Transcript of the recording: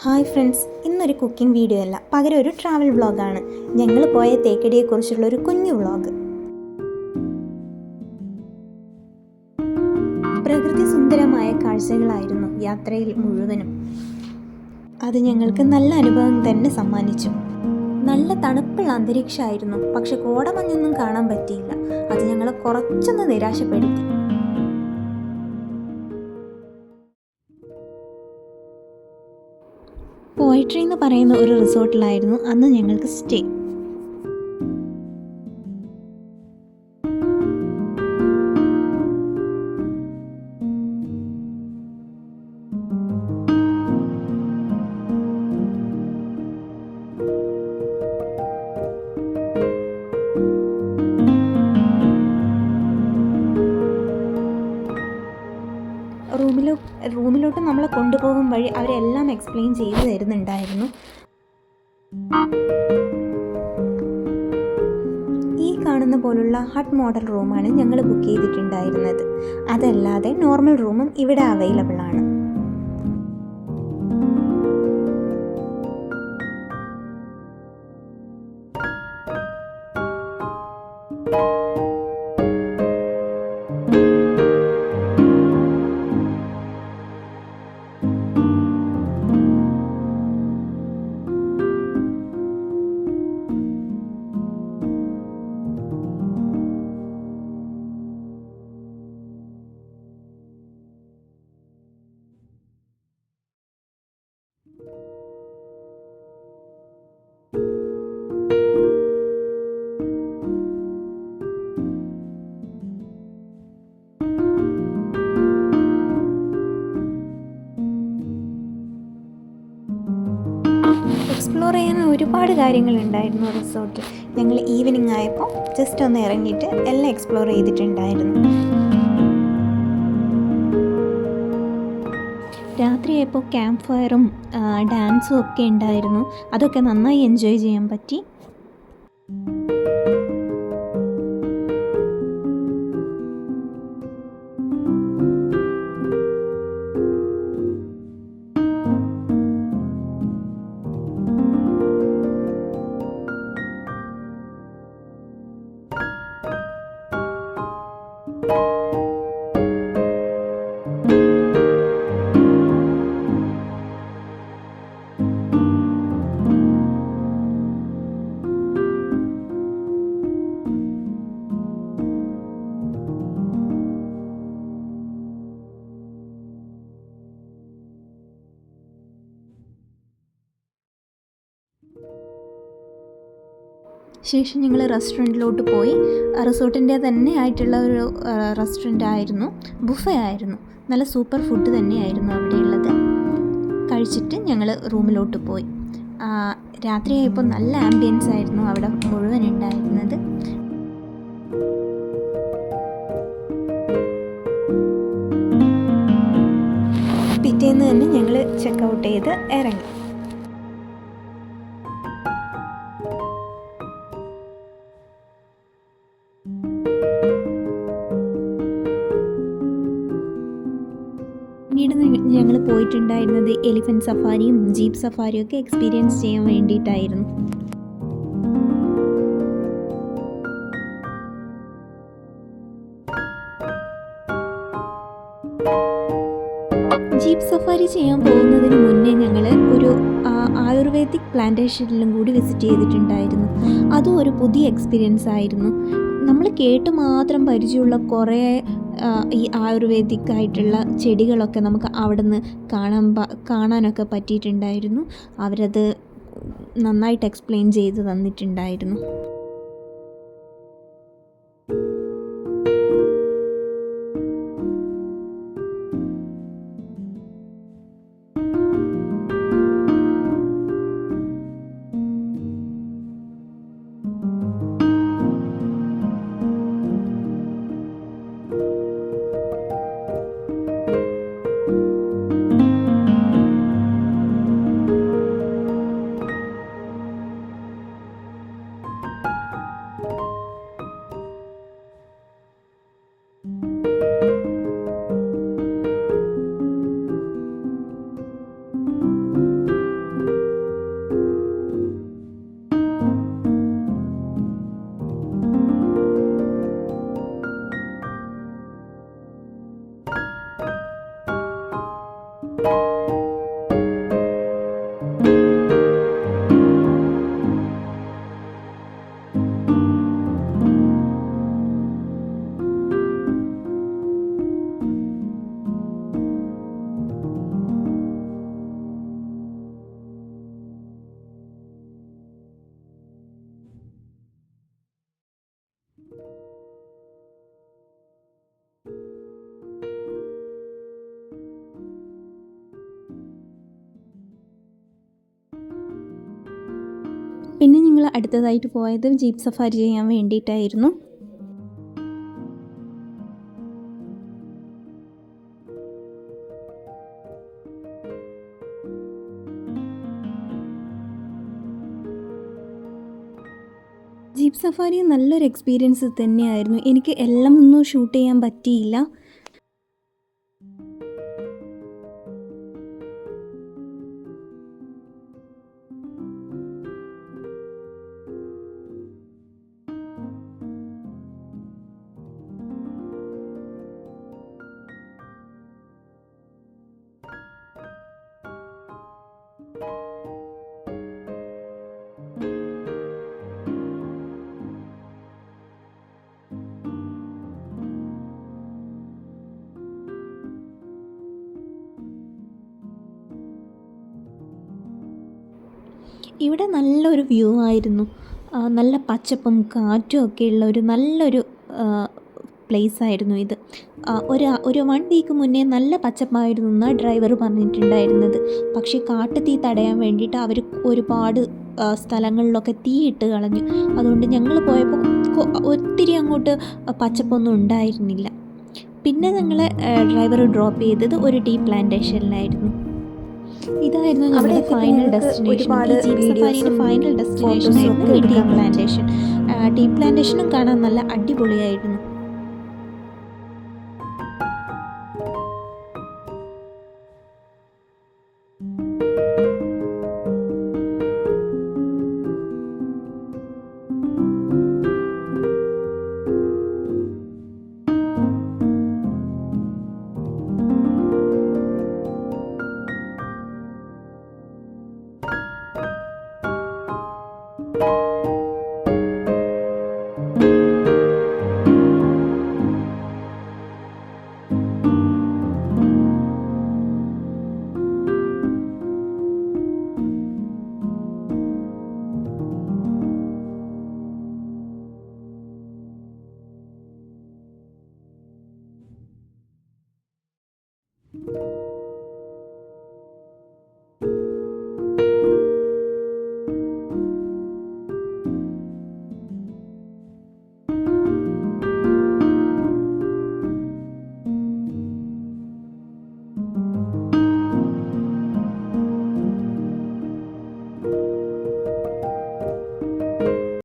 Hi friends, ഇന്നൊരു cooking video അല്ല, പകരം ഒരു ട്രാവൽ വ്ളോഗാണ്. ഞങ്ങൾ പോയ തേക്കടിയെക്കുറിച്ചുള്ള ഒരു കുഞ്ഞു വ്ളോഗ്. പ്രകൃതി സുന്ദരമായ കാഴ്ചകളായിരുന്നു യാത്രയിൽ മുഴുവനും. അത് ഞങ്ങൾക്ക് നല്ല അനുഭവം തന്നെ സമ്മാനിച്ചു. നല്ല തണുപ്പുള്ള അന്തരീക്ഷമായിരുന്നു, പക്ഷെ കോടമഞ്ഞൊന്നും കാണാൻ പറ്റിയില്ല. അത് ഞങ്ങളെ കുറച്ചൊന്ന് നിരാശപ്പെടുത്തി. പോയട്രി എന്ന് പറയുന്ന ഒരു റിസോർട്ടിലായിരുന്നു അന്ന് ഞങ്ങൾക്ക് സ്റ്റേ. റൂമിലോട്ട് നമ്മളെ കൊണ്ടുപോകും വഴി അവരെല്ലാം എക്സ്പ്ലെയിൻ ചെയ്തു തരുന്നുണ്ടായിരുന്നു. ഈ കാണുന്ന പോലുള്ള ഹട്ട് മോഡൽ റൂമാണ് ഞങ്ങൾ ബുക്ക് ചെയ്തിട്ടുണ്ടായിരുന്നത്. അതല്ലാതെ നോർമൽ റൂമും ഇവിടെ അവൈലബിൾ ആണ്. എക്സ്പ്ലോർ ചെയ്യാൻ ഒരുപാട് കാര്യങ്ങളുണ്ടായിരുന്നു റിസോർട്ടിൽ. ഞങ്ങൾ ഈവനിങ് ആയപ്പോൾ ജസ്റ്റ് ഒന്ന് ഇറങ്ങിയിട്ട് എല്ലാം എക്സ്പ്ലോർ ചെയ്തിട്ടുണ്ടായിരുന്നു. രാത്രിയായപ്പോൾ ക്യാമ്പ് ഫയറും ഡാൻസും ഒക്കെ ഉണ്ടായിരുന്നു. അതൊക്കെ നന്നായി എൻജോയ് ചെയ്യാൻ പറ്റി. ശേഷം ഞങ്ങൾ റെസ്റ്റോറൻറ്റിലോട്ട് പോയി. റിസോർട്ടിൻ്റെ തന്നെ ആയിട്ടുള്ള ഒരു റെസ്റ്റോറൻ്റ് ആയിരുന്നു. ബുഫേ ആയിരുന്നു. നല്ല സൂപ്പർ ഫുഡ് തന്നെയായിരുന്നു അവിടെയുള്ളത്. കഴിച്ചിട്ട് ഞങ്ങൾ റൂമിലോട്ട് പോയി. രാത്രിയായപ്പോൾ നല്ല ആംബിയൻസ് ആയിരുന്നു അവിടെ മുഴുവൻ ഉണ്ടായിരുന്നത്. പിറ്റേന്ന് തന്നെ ഞങ്ങൾ ചെക്കൗട്ട് ചെയ്ത് ഇറങ്ങി. പിന്നീട് ഞങ്ങൾ പോയിട്ടുണ്ടായിരുന്നത് എലിഫൻറ്റ് സഫാരിയും ജീപ്പ് സഫാരിയും ഒക്കെ എക്സ്പീരിയൻസ് ചെയ്യാൻ വേണ്ടിയിട്ടായിരുന്നു. ജീപ്പ് സഫാരി ചെയ്യാൻ പോകുന്നതിന് മുന്നേ ഞങ്ങൾ ഒരു ആയുർവേദിക് പ്ലാന്റേഷനിലും കൂടി വിസിറ്റ് ചെയ്തിട്ടുണ്ടായിരുന്നു. അതും ഒരു പുതിയ എക്സ്പീരിയൻസ് ആയിരുന്നു. നമ്മൾ കേട്ട് മാത്രം പരിചയമുള്ള കുറേ ഈ ആയുർവേദിക് ആയിട്ടുള്ള ചെടികളൊക്കെ നമുക്ക് അവിടെ നിന്ന് കാണാനൊക്കെ പറ്റിയിട്ടുണ്ടായിരുന്നു. അവരത് നന്നായിട്ട് എക്സ്പ്ലെയിൻ ചെയ്ത് തന്നിട്ടുണ്ടായിരുന്നു. പിന്നെ ഞങ്ങൾ അടുത്തതായിട്ട് പോയത് ജീപ്പ് സഫാരി ചെയ്യാൻ വേണ്ടിയിട്ടായിരുന്നു. ജീപ്പ് സഫാരി നല്ലൊരു എക്സ്പീരിയൻസ് തന്നെയായിരുന്നു. എനിക്ക് എല്ലാം ഒന്നും ഷൂട്ട് ചെയ്യാൻ പറ്റിയില്ല. ഇവിടെ നല്ലൊരു വ്യൂ ആയിരുന്നു. നല്ല പച്ചപ്പും കാറ്റും ഒക്കെയുള്ള ഒരു നല്ലൊരു പ്ലേസ് ആയിരുന്നു ഇത്. ഒരു 1 വീക്ക് മുന്നേ നല്ല പച്ചപ്പായിരുന്നു എന്നാണ് ഡ്രൈവർ പറഞ്ഞിട്ടുണ്ടായിരുന്നത്. പക്ഷേ കാട്ടുതീ തടയാൻ വേണ്ടിയിട്ട് അവർ ഒരുപാട് സ്ഥലങ്ങളിലൊക്കെ തീയിട്ട് കളഞ്ഞു. അതുകൊണ്ട് ഞങ്ങൾ പോയപ്പോൾ ഒത്തിരി അങ്ങോട്ട് പച്ചപ്പൊന്നും ഉണ്ടായിരുന്നില്ല. പിന്നെ ഞങ്ങളെ ഡ്രൈവർ ഡ്രോപ്പ് ചെയ്തത് ഒരു ടീ പ്ലാന്റേഷനിലായിരുന്നു. ഇതായിരുന്നു നമ്മുടെ ഫൈനൽ ഡെസ്റ്റിനേഷൻ. ഈ ജീപ്പ് സഫാരിയുടെ ഫൈനൽ ഡെസ്റ്റിനേഷൻ ആയിരുന്നു ഈ ടീ പ്ലാന്റേഷൻ. ടീ പ്ലാന്റേഷനും കാണാൻ നല്ല അടിപൊളിയായിരുന്നു.